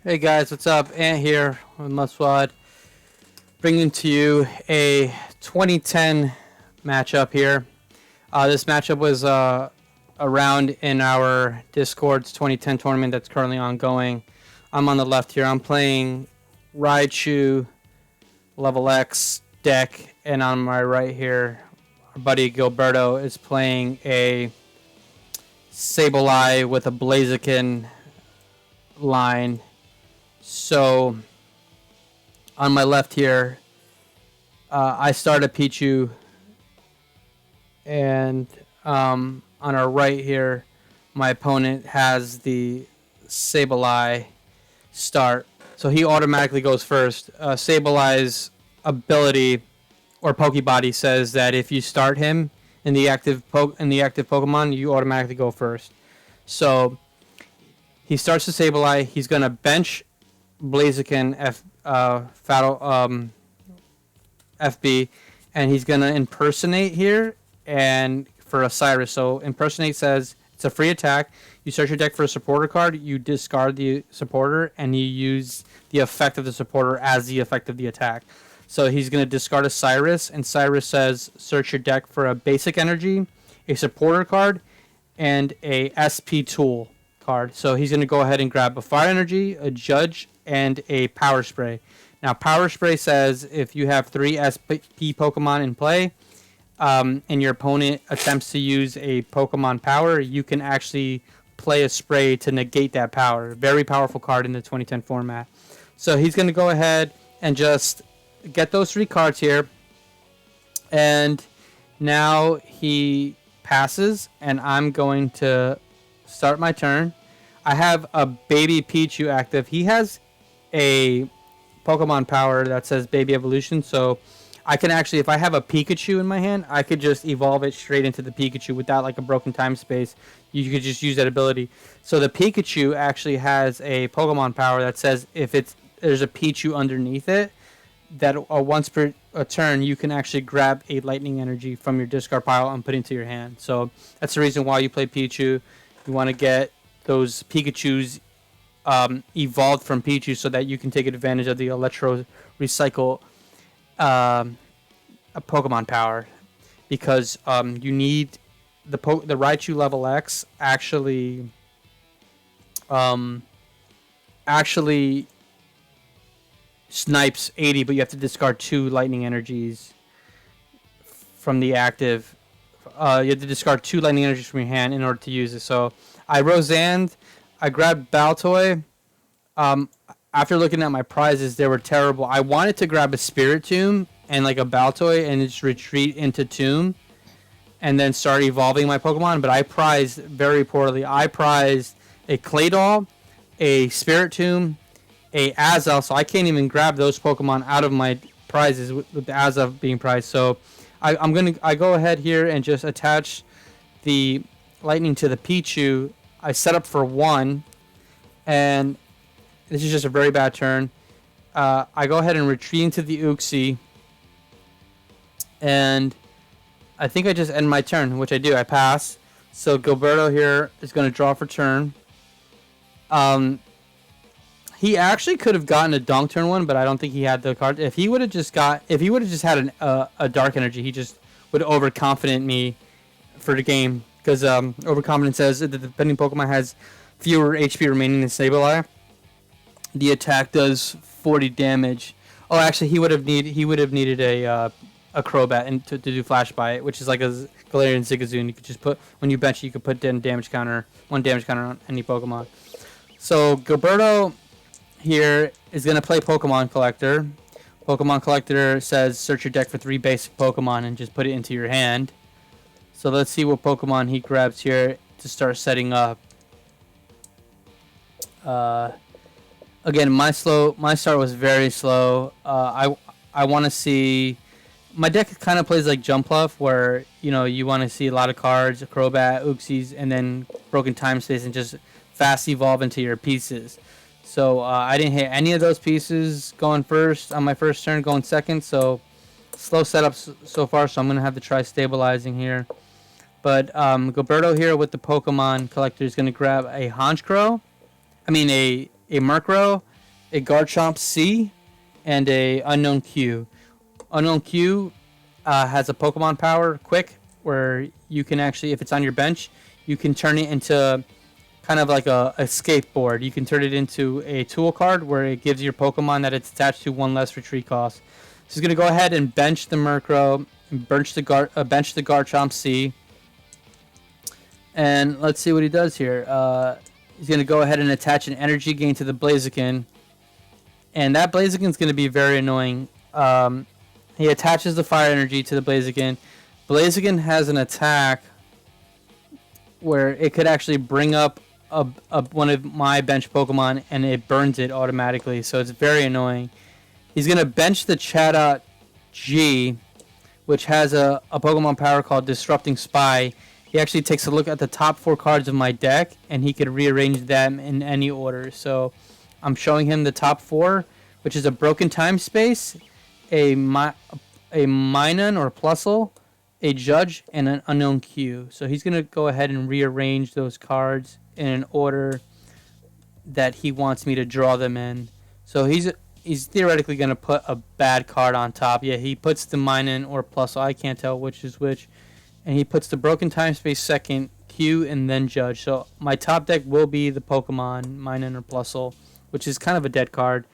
Hey guys, what's up? Ant here with Muff, bringing to you a 2010 matchup here. This matchup was around in our Discord's 2010 tournament that's currently ongoing. I'm on the left here. I'm playing Raichu level X deck, and on my right here, our buddy Gilberto is playing a Sablock with a Blaziken line. So, on my left here, I start a Pichu, and on our right here, my opponent has the Sableye start. So he automatically goes first. Sableye's ability or Pokebody says that if you start him in the active Pokemon, you automatically go first. So he starts the Sableye. He's gonna bench Blaziken FB, and he's gonna impersonate here and for a Cyrus. So impersonate says it's a free attack. You search your deck for a supporter card, you discard the supporter, and you use the effect of the supporter as the effect of the attack. So he's gonna discard a Cyrus, and Cyrus says search your deck for a basic energy, a supporter card, and a SP tool card. So he's gonna go ahead and grab a fire energy, a judge, and a power spray. Now, power spray says if you have 3 SP Pokemon in play, and your opponent attempts to use a Pokemon power, you can actually play a spray to negate that power. Very powerful card in the 2010 format. So he's going to go ahead and just get those 3 cards here. And now he passes, and I'm going to start my turn. I have a Baby Pichu active. He has a Pokemon power that says Baby Evolution, so I can actually, if I have a Pikachu in my hand, I could just evolve it straight into the Pikachu without like a broken time space. You could just use that ability. So the Pikachu actually has a Pokemon power that says if there's a Pichu underneath it, that once per turn you can actually grab a lightning energy from your discard pile and put it into your hand. So that's the reason why you play Pichu. You want to get those Pikachus evolved from Pichu so that you can take advantage of the Electro Recycle a Pokemon power, because you need the Raichu level X actually snipes 80, but you have to discard 2 lightning energies from the active. You have to discard 2 lightning energies from your hand in order to use it. So I Roseanne. I grabbed Baltoy. After looking at my prizes, they were terrible. I wanted to grab a Spirit Tomb and like a Baltoy and just retreat into Tomb and then start evolving my Pokemon, but I prized very poorly. I prized a Claydol, a Spirit Tomb, a Azel, so I can't even grab those Pokemon out of my prizes with the Azel being prized. So I go ahead here and just attach the Lightning to the Pichu. I set up for 1, and this is just a very bad turn. I go ahead and retreat into the Uxie, and I think I just end my turn, which I do. I pass. So Gilberto here is going to draw for turn. He actually could have gotten a Donk turn 1, but I don't think he had the card. If he would have just had a Dark Energy, he just would overconfident me for the game, because overconfident says that the depending Pokemon has fewer HP remaining than Sableye, the attack does 40 damage. Oh, actually, he would have needed a Crobat and to do Flash by it, which is like a Galarian Zigzagoon. You could just put, when you bench it, you could put one damage counter on any Pokemon. So Gilberto here is gonna play Pokemon Collector. Pokemon Collector says search your deck for 3 basic Pokemon and just put it into your hand. So let's see what Pokemon he grabs here to start setting up. Again, my start was very slow. I want to see, my deck kind of plays like Jumpluff, where you want to see a lot of cards, Crobat, Uxies, and then Broken Time Space, and just fast evolve into your pieces. So I didn't hit any of those pieces going first on my first turn, going second. So slow setups so far. So I'm gonna have to try stabilizing here. But Gilberto here with the Pokemon Collector is gonna grab a Honchkrow. I mean a Murkrow, a Garchomp C, and a Unknown Q. Unknown Q has a Pokemon power, Quick, where you can actually, if it's on your bench, you can turn it into kind of like a skateboard. You can turn it into a tool card where it gives your Pokemon that it's attached to one less retreat cost. So he's going to go ahead and bench the Murkrow, and bench the Garchomp C. And let's see what he does here. He's going to go ahead and attach an energy gain to the Blaziken. And that Blaziken is going to be very annoying. He attaches the fire energy to the Blaziken. Blaziken has an attack where it could actually bring up one of my bench Pokemon and it burns it automatically. So it's very annoying. He's going to bench the Chatot G, which has a Pokemon power called Disrupting Spy. He actually takes a look at the top 4 cards of my deck, and he could rearrange them in any order. So I'm showing him the top 4, which is a Broken Time Space, a Minun or Plusle, a Judge, and an Unknown Q. So he's going to go ahead and rearrange those cards in an order that he wants me to draw them in. So he's theoretically going to put a bad card on top. Yeah, he puts the Minun or Plusle. I can't tell which is which. And he puts the Broken Time Space second, Q, and then Judge. So my top deck will be the Pokemon, Minun or Plusle, which is kind of a dead card.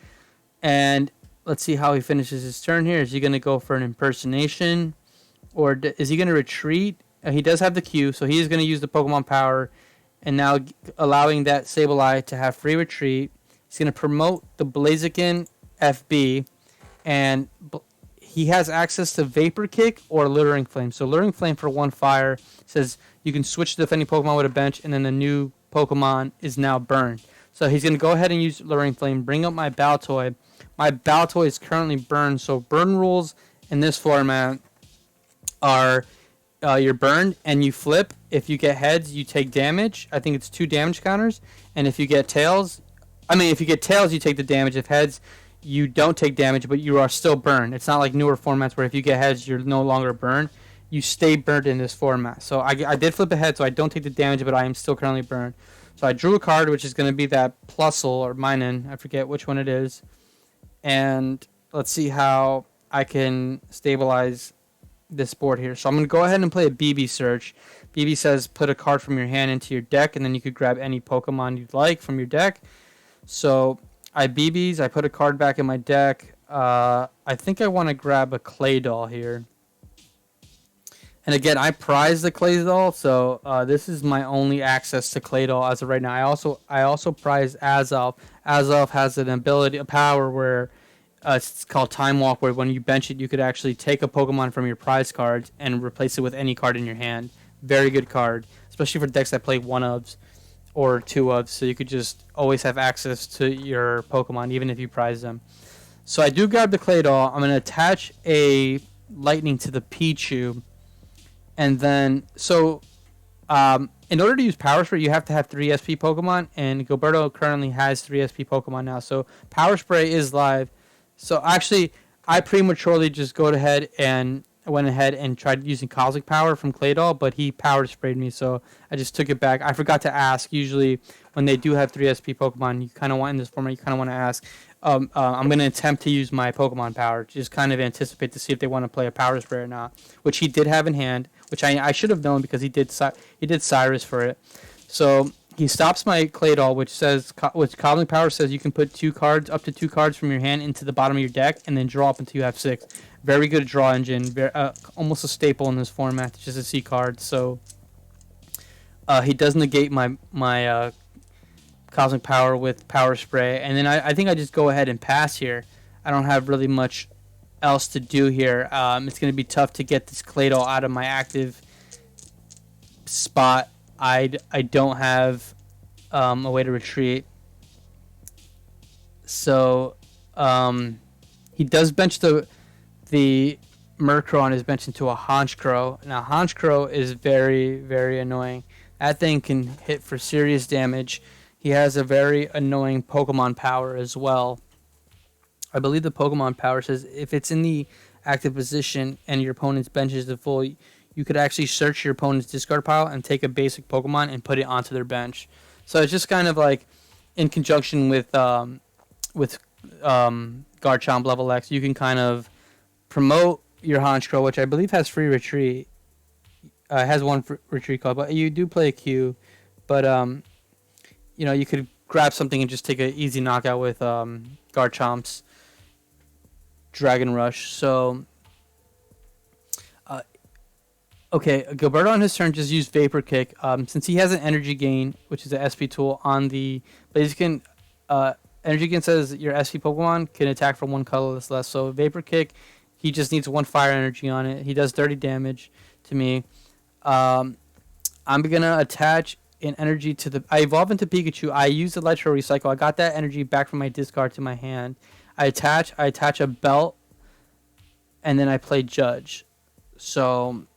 And let's see how he finishes his turn here. Is he going to go for an impersonation? Or is he going to retreat? He does have the Q, so he is going to use the Pokemon power. And now allowing that Sableye to have free retreat. He's going to promote the Blaziken FB. And he has access to Vapor Kick or Littering Flame. So Littering Flame for 1 fire says you can switch to defending Pokemon with a bench, and then the new Pokemon is now burned. So he's going to go ahead and use Littering Flame, bring up my Baltoy. My Baltoy is currently burned, so burn rules in this format are you're burned and you flip. If you get heads, you take damage. I think it's 2 damage counters. And if you get tails, you take the damage. If heads, you don't take damage, but you are still burned. It's not like newer formats where if you get heads, you're no longer burned. You stay burned in this format. So I did flip a head, so I don't take the damage, but I am still currently burned. So I drew a card, which is going to be that Plusle or Minun. I forget which one it is. And let's see how I can stabilize this board here. So I'm going to go ahead and play a BB search. BB says put a card from your hand into your deck, and then you could grab any Pokemon you'd like from your deck. So I BBs. I put a card back in my deck. I think I want to grab a Claydol here. And again, I prize the Claydol, so this is my only access to Claydol as of right now. I also prize Azelf. Azelf has a power where it's called Time Walk, where when you bench it, you could actually take a Pokemon from your prize cards and replace it with any card in your hand. Very good card, especially for decks that play 1-ofs or 2-ofs, so you could just always have access to your Pokemon, even if you prize them. So I do grab the Claydol. I'm going to attach a Lightning to the Pichu. And then, in order to use Power Spray, you have to have 3 SP Pokemon, and Gilberto currently has 3 SP Pokemon now. So Power Spray is live. So actually, I prematurely just went ahead and tried using Cosmic Power from Claydol, but he Power Sprayed me, so I just took it back. I forgot to ask. Usually, when they do have 3 SP Pokemon, you kind of want in this format, you kind of want to ask. I'm going to attempt to use my Pokemon Power, just kind of anticipate to see if they want to play a Power Spray or not, which he did have in hand, which I should have known because he did Cyrus for it. So he stops my Claydol, which Cosmic Power says you can put up to 2 cards from your hand into the bottom of your deck and then draw up until you have 6. Very good draw engine, almost a staple in this format, just a C card. So he does negate my Cosmic Power with Power Spray, and then I think I just go ahead and pass here. I don't have really much else to do here. It's going to be tough to get this Claydol out of my active spot. I don't have a way to retreat. So he does bench the Murkrow on his bench into a Honchkrow. Now Honchkrow is very, very annoying. That thing can hit for serious damage. He has a very annoying Pokemon power as well. I believe the Pokemon power says if it's in the active position and your opponent's bench is full, you could actually search your opponent's discard pile and take a basic Pokemon and put it onto their bench. So it's just kind of like in conjunction with Garchomp level X, you can kind of promote your Honchkrow, which I believe has free retreat. Has one retreat call, but you do play a Q. But you could grab something and just take an easy knockout with Garchomp's Dragon Rush. So, okay, Gilberto on his turn just used Vapor Kick. Since he has an Energy Gain, which is an SP tool on the Blaziken, Energy Gain says your SP Pokemon can attack from one colorless less. So Vapor Kick, he just needs one Fire Energy on it. He does 30 damage to me. I'm gonna attach an energy to the. I evolve into Pikachu. I use Electro Recycle. I got that energy back from my discard to my hand. I attach a belt, and then I play Judge. So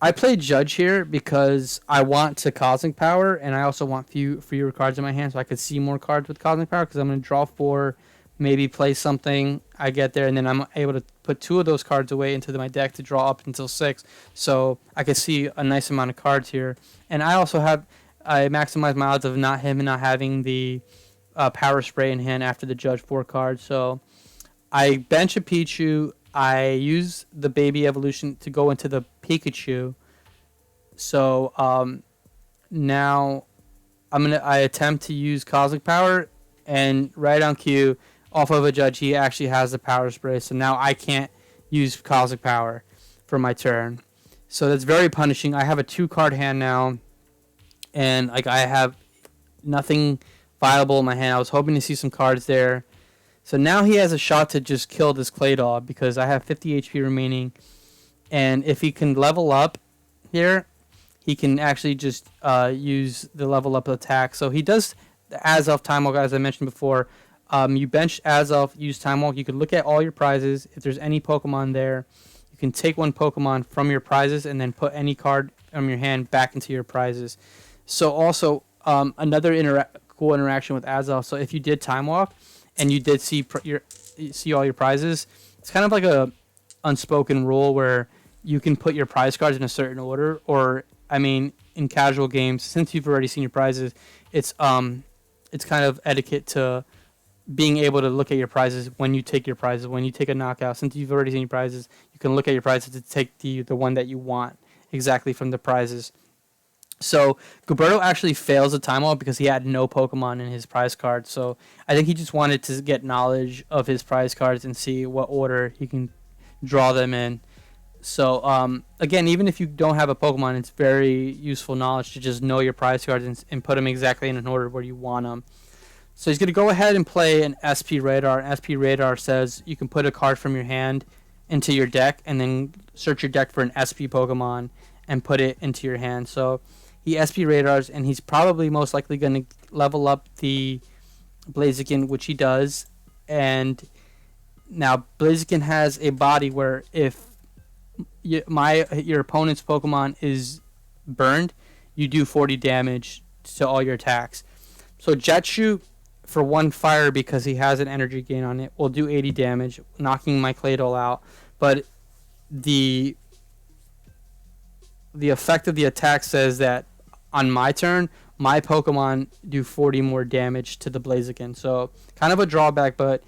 I play Judge here because I want to Cosmic Power, and I also want fewer cards in my hand, so I could see more cards with Cosmic Power. Because I'm gonna draw 4, maybe play something. I get there, and then I'm able to put 2 of those cards away into my deck to draw up until 6. So I could see a nice amount of cards here, and I also I maximize my odds of not having the Power Spray in hand after the Judge 4 card. So I bench a Pichu. I use the Baby Evolution to go into the Pikachu. So now I attempt to use Cosmic Power, and right on cue, off of a Judge, he actually has the Power Spray. So now I can't use Cosmic Power for my turn. So that's very punishing. I have a 2-card hand now, and I have nothing viable in my hand. I was hoping to see some cards there. So now he has a shot to just kill this Claydol because I have 50 HP remaining. And if he can level up here, he can actually just use the level up attack. So he does the Azelf Time Walk, as I mentioned before. You bench Azelf, use Time Walk. You can look at all your prizes. If there's any Pokemon there, you can take one Pokemon from your prizes and then put any card from your hand back into your prizes. So also another cool interaction with Azelf. So if you did Time Walk and you did see all your prizes, it's kind of like a unspoken rule where you can put your prize cards in a certain order. Or I mean, in casual games, since you've already seen your prizes, it's kind of etiquette to being able to look at your prizes when you take your prizes. When you take a knockout, since you've already seen your prizes, you can look at your prizes to take the one that you want exactly from the prizes. So Gilberto actually fails the Time Walk because he had no Pokemon in his prize card. So I think he just wanted to get knowledge of his prize cards and see what order he can draw them in. So again, even if you don't have a Pokemon, it's very useful knowledge to just know your prize cards and put them exactly in an order where you want them. So he's going to go ahead and play an SP Radar. An SP Radar says you can put a card from your hand into your deck and then search your deck for an SP Pokemon and put it into your hand. So he SP Radars, and he's probably most likely going to level up the Blaziken, which he does. And now Blaziken has a body where if your opponent's Pokemon is burned, you do 40 damage to all your attacks. So Jetsu, for 1 fire, because he has an energy gain on it, will do 80 damage, knocking my Claydol out. But the effect of the attack says that on my turn, my Pokemon do 40 more damage to the Blaziken. So kind of a drawback, but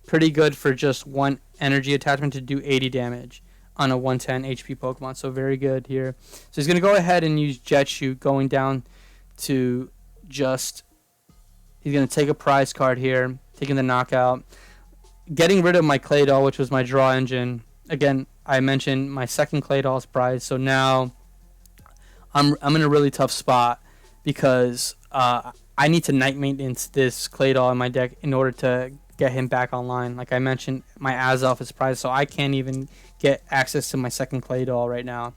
pretty good for just 1 energy attachment to do 80 damage on a 110 HP Pokemon. So very good here. So he's going to go ahead and use Jetsu, going down to just... He's going to take a prize card here, taking the knockout, getting rid of my Claydol, which was my draw engine. Again, I mentioned my second Claydol's prize, so now I'm in a really tough spot because I need to night maintenance this Claydol in my deck in order to get him back online. Like I mentioned, my Azelf is prized, so I can't even get access to my second Claydol right now.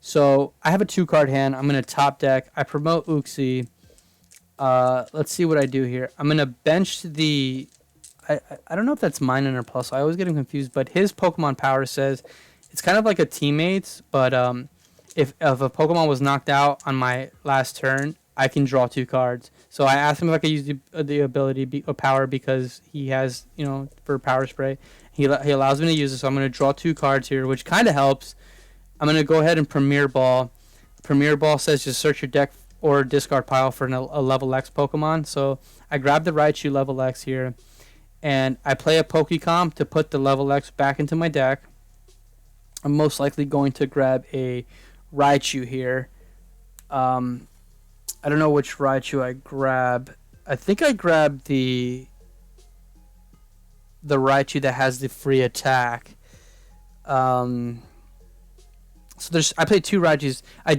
So I have a 2-card hand. I'm going to top deck. I promote Uxie. Let's see what I do here. I'm going to bench the... I don't know if that's Minun or Plus. I always get him confused, but his Pokemon power says it's kind of like a teammate's, but if a Pokemon was knocked out on my last turn, I can draw 2 cards. So I asked him if I could use the ability of power because he has, for Power Spray. He allows me to use it, so I'm going to draw 2 cards here, which kind of helps. I'm going to go ahead and Premier Ball. Premier Ball says just search your deck or discard pile for a level X Pokemon. So I grabbed the Raichu level X here. and I play a Pokecom to put the level X back into my deck, I'm most likely going to grab a Raichu here. I don't know which Raichu I grab. I think I grabbed the Raichu that has the free attack. So I play two Raichus. I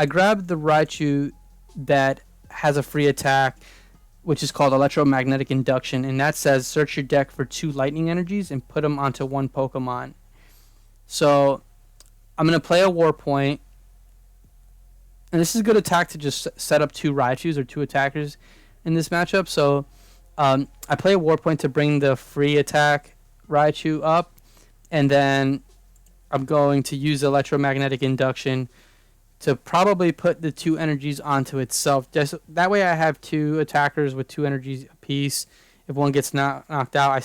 grab the Raichu that has a free attack, which is called Electromagnetic Induction, and that says search your deck for 2 lightning energies and put them onto 1 Pokemon. So I'm going to play a War Point, and this is a good attack to just set up 2 Raichus or 2 attackers in this matchup. So I play a War Point to bring the free attack Raichu up, and then I'm going to use Electromagnetic Induction to probably put the 2 energies onto itself. Just that way I have 2 attackers with 2 energies apiece. If one gets knocked out, I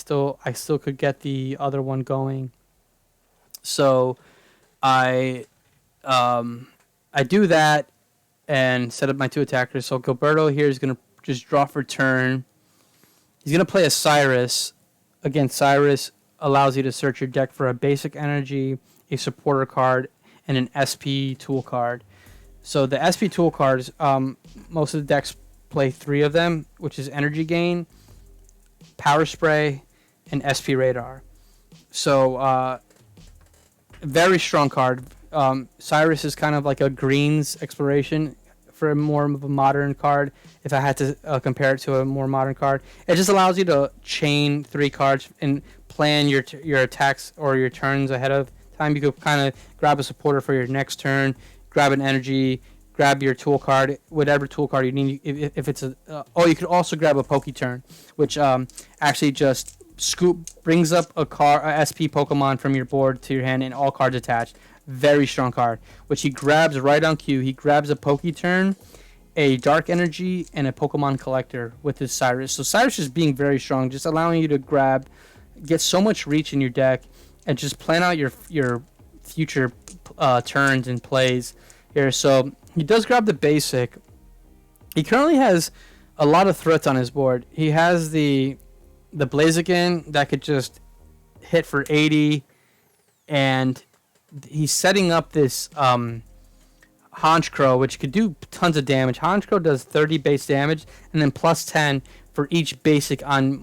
still could get the other one going. So I do that and set up my 2 attackers. So Gilberto here is going to just draw for turn. He's going to play a Cyrus. Again, Cyrus allows you to search your deck for a basic energy, a supporter card, and an SP tool card. So the SP tool cards, most of the decks play 3 of them, which is Energy Gain, Power Spray, and SP Radar. So very strong card. Cyrus is kind of like a greens exploration for more of a modern card. If I had to compare it to a more modern card, it just allows you to chain 3 cards and plan your attacks or your turns ahead of time. You could kind of grab a supporter for your next turn, grab an energy, grab your tool card, whatever tool card you need. If it's you could also grab a Poke Turn, which actually just brings up a SP Pokemon from your board to your hand and all cards attached. Very strong card, which he grabs right on cue. He grabs a Poke Turn, a Dark Energy, and a Pokemon Collector with his Cyrus. So Cyrus is being very strong, just allowing you to get so much reach in your deck, and just plan out your future turns and plays here. So he does grab the basic. He currently has a lot of threats on his board. He has the Blaziken that could just hit for 80, and he's setting up this Honchkrow, which could do tons of damage. Honchkrow does 30 base damage, and then plus 10 for each basic on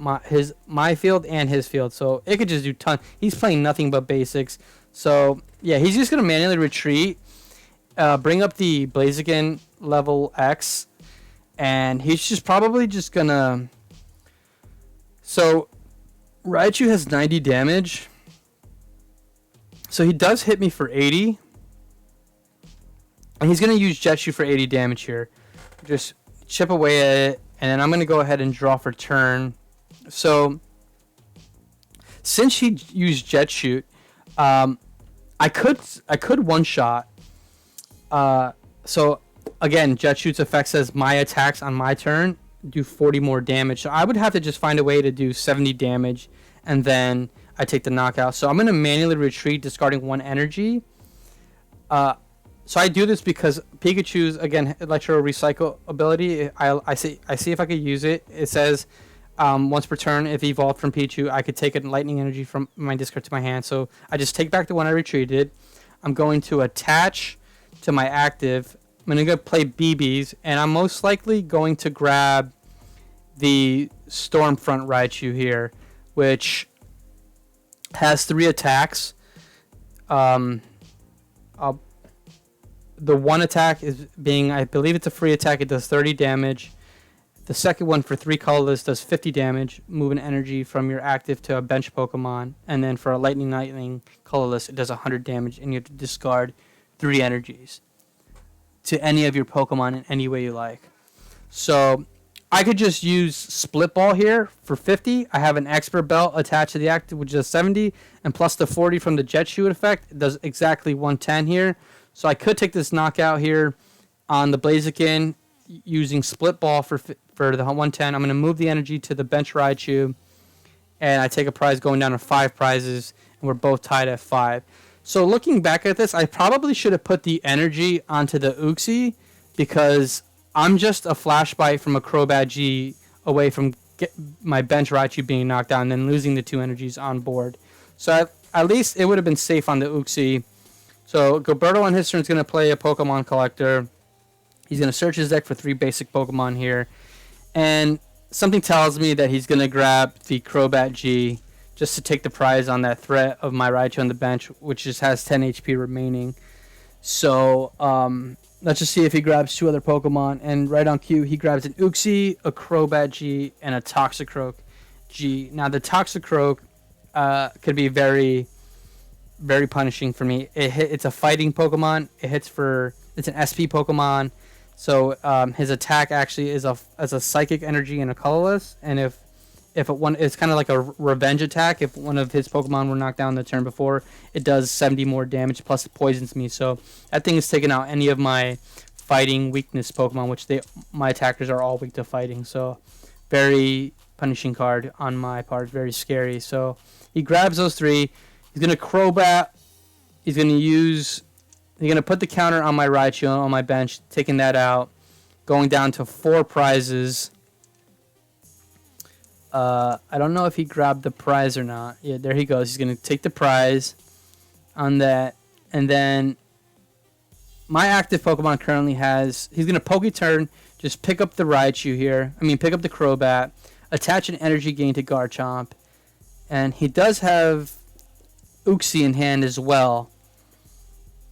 my field and his field. So it could just do tons. He's playing nothing but basics. So yeah, he's just going to manually retreat, bring up the Blaziken level X, and he's just probably just going to... So Raichu has 90 damage. So he does hit me for 80. And he's going to use Jetshoot for 80 damage here. Just chip away at it. And then I'm going to go ahead and draw for turn. So since he used Jetshoot, I could one-shot. So again, Jetshoot's effect says my attacks on my turn do 40 more damage. So I would have to just find a way to do 70 damage. And then I take the knockout. So I'm going to manually retreat, discarding 1 energy. So I do this because Pikachu's, again, Electro Recycle ability, I see if I could use it. It says once per turn, if evolved from Pichu, I could take a lightning energy from my discard to my hand. So I just take back the one I retreated. I'm going to attach to my active. I'm going to go play BBs, and I'm most likely going to grab the Stormfront Raichu here, which has 3 attacks. The one attack is being, I believe it's a free attack. It does 30 damage. The second one for 3 colorless does 50 damage, moving energy from your active to a bench Pokemon. And then for a lightning colorless, it does 100 damage, and you have to discard 3 energies to any of your Pokemon in any way you like. So I could just use Split Ball here for 50. I have an Expert Belt attached to the active, which does 70, and plus the 40 from the Jet Shoot effect, it does exactly 110 here. So I could take this knockout here on the Blaziken using Split Ball for the 110. I'm going to move the energy to the bench Raichu, and I take a prize going down to 5 prizes, and we're both tied at 5. So looking back at this, I probably should have put the energy onto the Uxie, because I'm just a Flash Bite from a Crobat G away from get my bench Raichu being knocked down and then losing the 2 energies on board. So at least it would have been safe on the Uxie. So Gilberto on his turn is going to play a Pokemon Collector. He's going to search his deck for 3 basic Pokemon here. And something tells me that he's going to grab the Crobat G just to take the prize on that threat of my Raichu on the bench, which just has 10 HP remaining. So let's just see if he grabs 2 other Pokemon. And right on cue, he grabs an Uxie, a Crobat G, and a Toxicroak G. Now, the Toxicroak could be very, very punishing for me. It's a fighting Pokemon. It's an SP Pokemon. So his attack actually is as a psychic energy and a colorless, and if it's kind of like a revenge attack. If one of his Pokemon were knocked down the turn before, it does 70 more damage plus it poisons me. So that thing is taking out any of my fighting weakness Pokemon, which my attackers are all weak to fighting. So very punishing card on my part, very scary. So he grabs those 3. He's gonna Crobat. He's gonna put the counter on my Raichu on my bench, taking that out, going down to 4 prizes. I don't know if he grabbed the prize or not. Yeah, there he goes. He's gonna take the prize on that, and then my active Pokemon currently he's gonna Poketurn, just pick up the Raichu here. Pick up the Crobat, attach an energy gain to Garchomp, and he does have Uxie in hand as well.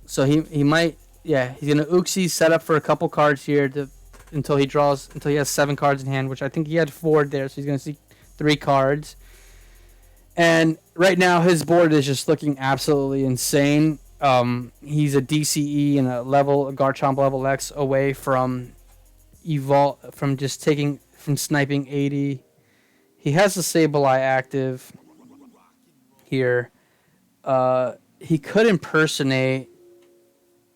So he might, yeah, he's gonna Uxie, set up for a couple cards here until he has 7 cards in hand, which I think he had 4 there, so he's gonna see 3 cards. And right now his board is just looking absolutely insane. He's a DCE and a Garchomp level X away from from sniping 80. He has the Sableye active here. He could impersonate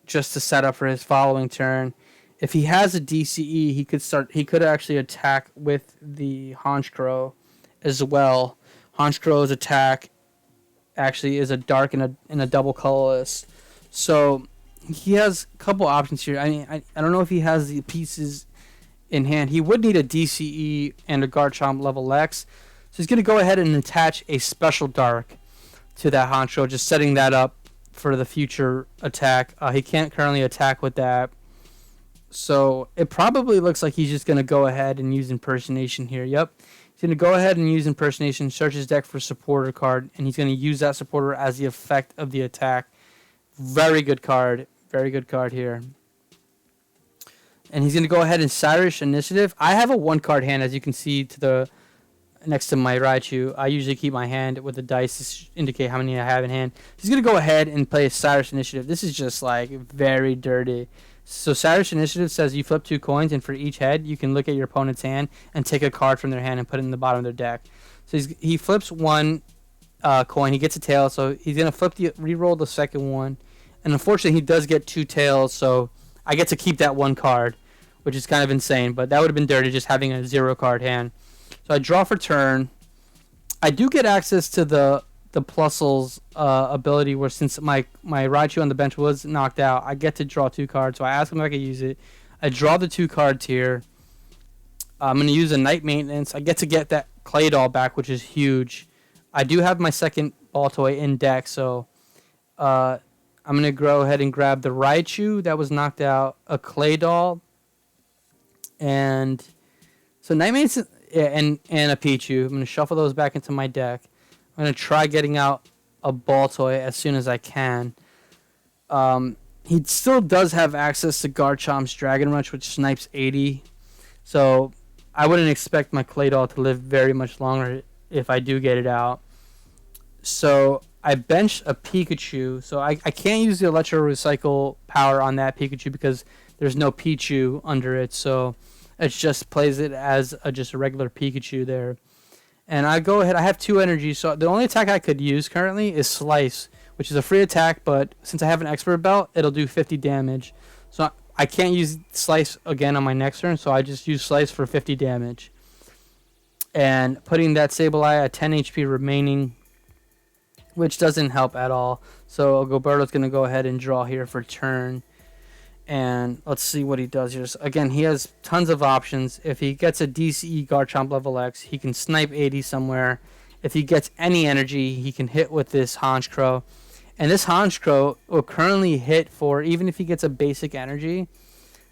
just to set up for his following turn. If he has a DCE, he could actually attack with the Honchkrow as well. Honchkrow's attack actually is a dark and a double colorless. So he has a couple options here. I don't know if he has the pieces in hand. He would need a DCE and a Garchomp level X. So he's going to go ahead and attach a special dark to that Honchkrow, just setting that up for the future attack. He can't currently attack with that. So it probably looks like he's just going to go ahead and use Impersonation here. Yep. He's going to go ahead and use Impersonation, search his deck for a supporter card, and he's going to use that supporter as the effect of the attack. Very good card. Very good card here. And he's going to go ahead and Cyrus Initiative. I have a 1-card hand, as you can see next to my Raichu. I usually keep my hand with the dice to indicate how many I have in hand. He's going to go ahead and play Cyrus Initiative. This is just like very dirty. So Cyrus Initiative says you flip 2 coins, and for each head, you can look at your opponent's hand and take a card from their hand and put it in the bottom of their deck. So he flips 1 coin. He gets a tail, so he's going to re-roll the second one. And unfortunately, he does get 2 tails, so I get to keep that 1 card, which is kind of insane. But that would have been dirty just having a 0-card hand. So I draw for turn. I do get access to the Plusle's ability, where since my Raichu on the bench was knocked out, I get to draw 2 cards. So I ask him if I could use it. I draw the 2 cards here. I'm going to use a Night Maintenance. I get to get that Clay Doll back, which is huge. I do have my second ball toy in deck, so I'm going to go ahead and grab the Raichu that was knocked out, a Clay Doll, and so Night Maintenance, and a Pichu. I'm going to shuffle those back into my deck. I'm going to try getting out a ball toy as soon as I can. He still does have access to Garchomp's Dragon Rush, which snipes 80. So I wouldn't expect my Clay Doll to live very much longer if I do get it out. So I bench a Pikachu. So I can't use the Electro Recycle power on that Pikachu because there's no Pichu under it. So it just plays it as just a regular Pikachu there. And I go ahead. I have 2 energies. So the only attack I could use currently is Slice, which is a free attack. But since I have an Expert Belt, it'll do 50 damage. So I can't use Slice again on my next turn. So I just use Slice for 50 damage. And putting that Sableye at 10 HP remaining, which doesn't help at all. So Gilberto's going to go ahead and draw here for turn. And let's see what he does here. So again, he has tons of options. If he gets a DCE Garchomp level X, he can snipe 80 somewhere. If he gets any energy, he can hit with this Honchkrow. And this Honchkrow will currently hit for, even if he gets a basic energy.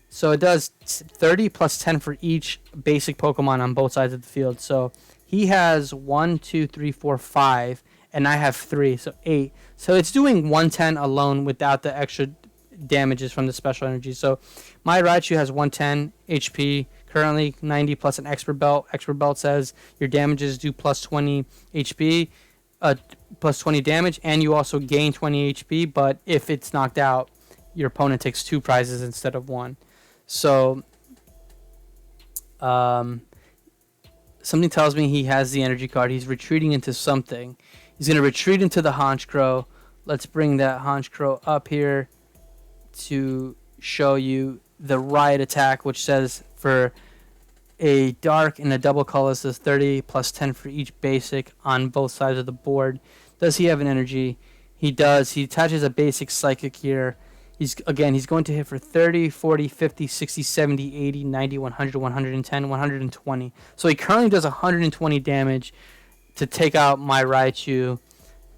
So it does 30 plus 10 for each basic Pokemon on both sides of the field. So he has 1, 2, 3, 4, 5. And I have 3, so 8. So it's doing 110 alone without the extra damages from the special energy. So my Raichu has 110 HP currently, 90 plus an expert belt. Expert belt says your damages do plus 20 HP, plus 20 damage, and you also gain 20 HP. But if it's knocked out, your opponent takes 2 prizes instead of 1. So something tells me he has the energy card. He's retreating into something. He's going to retreat into the Honchkrow. Let's bring that Honchkrow up here to show you the Riot attack, which says for a dark and a double color, says 30 plus 10 for each basic on both sides of the board. Does he have an energy? He does. He attaches a basic psychic here. He's going to hit for 30, 40, 50, 60, 70, 80, 90, 100, 110, 120. So he currently does 120 damage to take out my Raichu,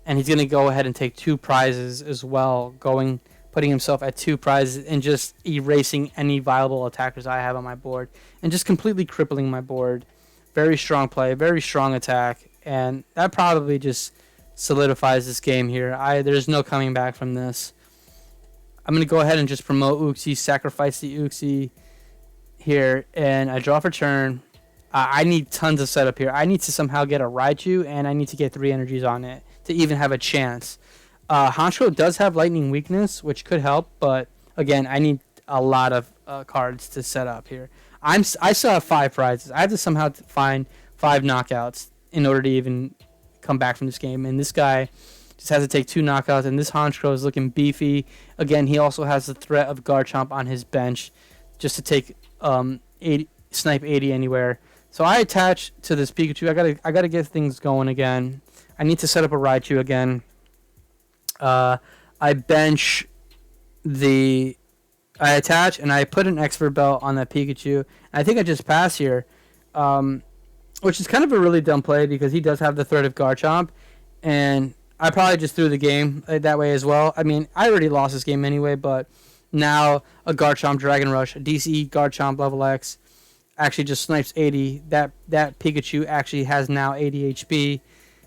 and he's going to go ahead and take 2 prizes as well, putting himself at 2 prizes and just erasing any viable attackers I have on my board and just completely crippling my board. Very strong play, very strong attack, and that probably just solidifies this game here. There's no coming back from this. I'm going to go ahead and just promote Uxie, sacrifice the Uxie here, and I draw for turn. I need tons of setup here. I need to somehow get a Raichu, and I need to get 3 energies on it to even have a chance. Honchkrow does have lightning weakness, which could help, but again, I need a lot of cards to set up here. I still have 5 prizes. I have to somehow find 5 knockouts in order to even come back from this game, and this guy just has to take 2 knockouts, and this Honchkrow is looking beefy. Again, he also has the threat of Garchomp on his bench just to take 80, snipe 80 anywhere. So I attach to this Pikachu. I gotta get things going again. I need to set up a Raichu again. I attach and I put an expert belt on that Pikachu. And I think I just pass here, which is kind of a really dumb play because he does have the threat of Garchomp, and I probably just threw the game that way as well. I mean, I already lost this game anyway, but now a Garchomp Dragon Rush, a DCE Garchomp level X, actually just snipes 80. That Pikachu actually has now 80 HP,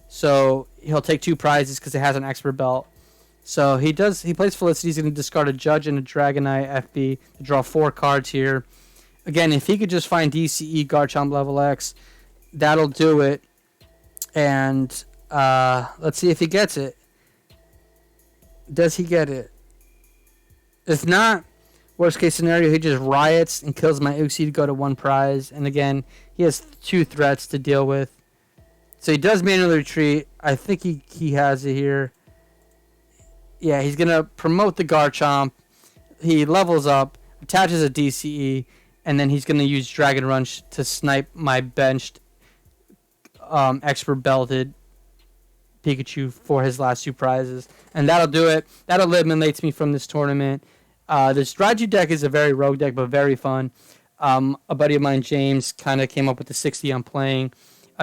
so he'll take 2 prizes because it has an expert belt. So he plays Felicity. He's going to discard a Judge and a Dragonite FB to draw 4 cards here. Again, if he could just find DCE Garchomp level X, that'll do it. And let's see if he gets it. Does he get it? If not, worst case scenario, he just riots and kills my Uxie to go to 1 prize. And again, he has 2 threats to deal with. So he does manually retreat. I think he has it here. Yeah, he's going to promote the Garchomp. He levels up, attaches a DCE, and then he's going to use Dragon Rush to snipe my benched expert belted Pikachu for his last 2 prizes. And that'll do it. That eliminates me from this tournament. This Raichu deck is a very rogue deck, but very fun. A buddy of mine, James, kind of came up with the 60 I'm playing.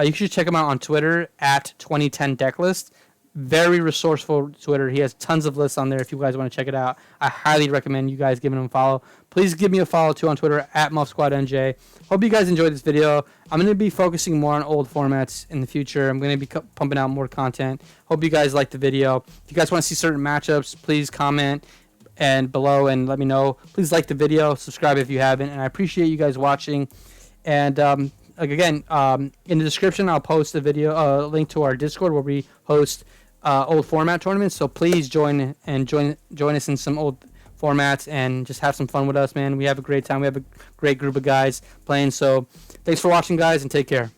You should check him out on Twitter at 2010 Decklist. Very resourceful Twitter. He has tons of lists on there if you guys want to check it out. I highly recommend you guys giving him a follow. Please give me a follow too on Twitter at MuffSquadNJ. Hope you guys enjoyed this video. I'm going to be focusing more on old formats in the future. I'm going to be pumping out more content. Hope you guys liked the video. If you guys want to see certain matchups, please comment and below and let me know. Please like the video, subscribe if you haven't, and I appreciate you guys watching. And again, in the description, I'll post a link to our Discord where we host old format tournaments. So please join us in some old formats and just have some fun with us, man. We have a great time. We have a great group of guys playing. So thanks for watching, guys, and take care.